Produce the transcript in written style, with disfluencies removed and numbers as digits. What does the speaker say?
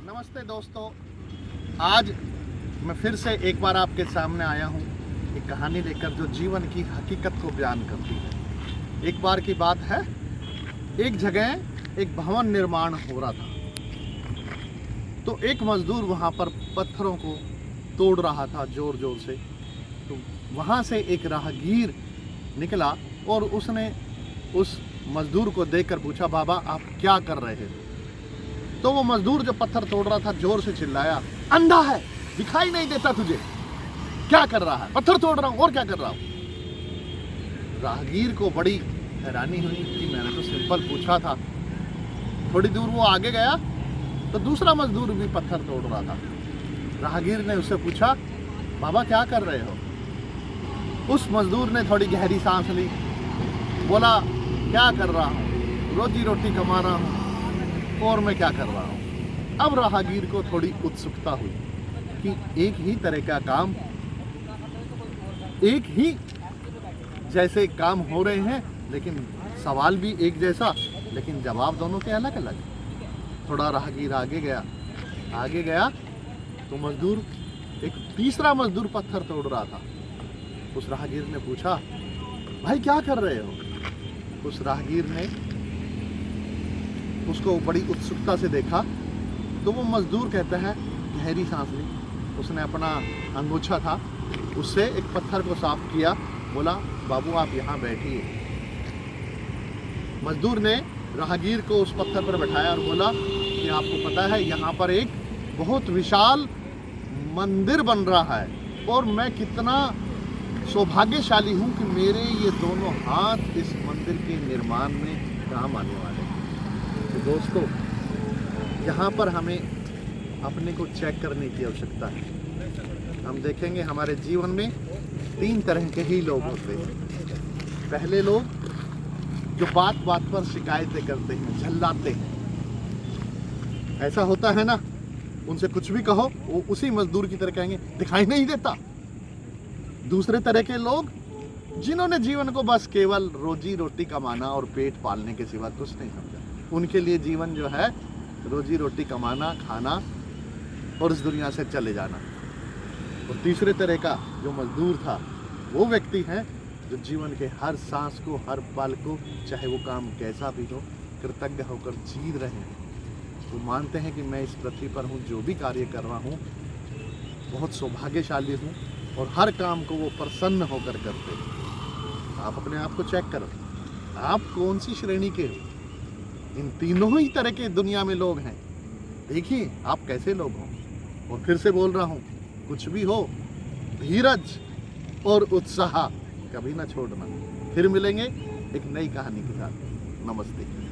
नमस्ते दोस्तों, आज मैं फिर से एक बार आपके सामने आया हूँ एक कहानी लेकर जो जीवन की हकीकत को बयान करती है। एक बार की बात है, एक जगह एक भवन निर्माण हो रहा था। तो एक मजदूर वहाँ पर पत्थरों को तोड़ रहा था जोर जोर से। तो वहाँ से एक राहगीर निकला और उसने उस मजदूर को देखकर पूछा, बाबा आप क्या कर रहे हैं? तो वो मजदूर जो पत्थर तोड़ रहा था जोर से चिल्लाया, अंधा है, दिखाई नहीं देता तुझे? क्या कर रहा है? पत्थर तोड़ रहा हूं, और क्या कर रहा हूं? राहगीर को बड़ी हैरानी हुई कि मैंने तो सिंपल पूछा था। थोड़ी दूर वो आगे गया तो दूसरा मजदूर भी पत्थर तोड़ रहा था। राहगीर ने उससे पूछा, बाबा क्या कर रहे हो? उस मजदूर ने थोड़ी गहरी सांस ली, बोला, क्या कर रहा हूँ, रोजी रोटी कमा रहा हूँ, और मैं क्या कर रहा हूँ। अब राहगीर को थोड़ी उत्सुकता हुई कि एक ही तरह का काम, एक ही जैसे काम हो रहे हैं, लेकिन सवाल भी एक जैसा, लेकिन जवाब दोनों के अलग अलग। थोड़ा राहगीर आगे गया तो मजदूर, एक तीसरा मजदूर पत्थर तोड़ रहा था। उस राहगीर ने पूछा, भाई क्या कर रहे हो? उस राहगीर ने उसको बड़ी उत्सुकता से देखा तो वो मजदूर कहता है, गहरी सांस ली, उसने अपना अंगूछा था उससे एक पत्थर को साफ किया, बोला, बाबू आप यहाँ बैठिए। मजदूर ने राहगीर को उस पत्थर पर बैठाया और बोला कि आपको पता है यहाँ पर एक बहुत विशाल मंदिर बन रहा है और मैं कितना सौभाग्यशाली हूँ कि मेरे ये दोनों हाथ इस मंदिर के निर्माण में काम आने वाले हैं। तो दोस्तों, यहाँ पर हमें अपने को चेक करने की आवश्यकता है। हम देखेंगे हमारे जीवन में 3 तरह के ही लोग होते हैं। पहले लोग जो बात बात पर शिकायतें करते हैं, झल्लाते हैं। ऐसा होता है ना, उनसे कुछ भी कहो वो उसी मजदूर की तरह कहेंगे, दिखाई नहीं देता। दूसरे तरह के लोग जिन्होंने जीवन को बस केवल रोजी रोटी कमाना और पेट पालने के सिवा कुछ नहीं समझा। उनके लिए जीवन जो है रोजी रोटी कमाना, खाना और इस दुनिया से चले जाना। और तीसरे तरह का जो मजदूर था, वो व्यक्ति है जो जीवन के हर सांस को, हर पल को, चाहे वो काम कैसा भी हो, कृतज्ञ होकर जी रहे हैं। वो मानते हैं कि मैं इस पृथ्वी पर हूँ, जो भी कार्य कर रहा हूँ बहुत सौभाग्यशाली हूँ, और हर काम को वो प्रसन्न होकर करते हैं। आप अपने आप को चेक करो, आप कौन सी श्रेणी के हो? इन तीनों ही तरह के दुनिया में लोग हैं। देखिए आप कैसे लोग हो। और फिर से बोल रहा हूँ, कुछ भी हो, धीरज और उत्साह कभी ना छोड़ना। फिर मिलेंगे एक नई कहानी के साथ। नमस्ते।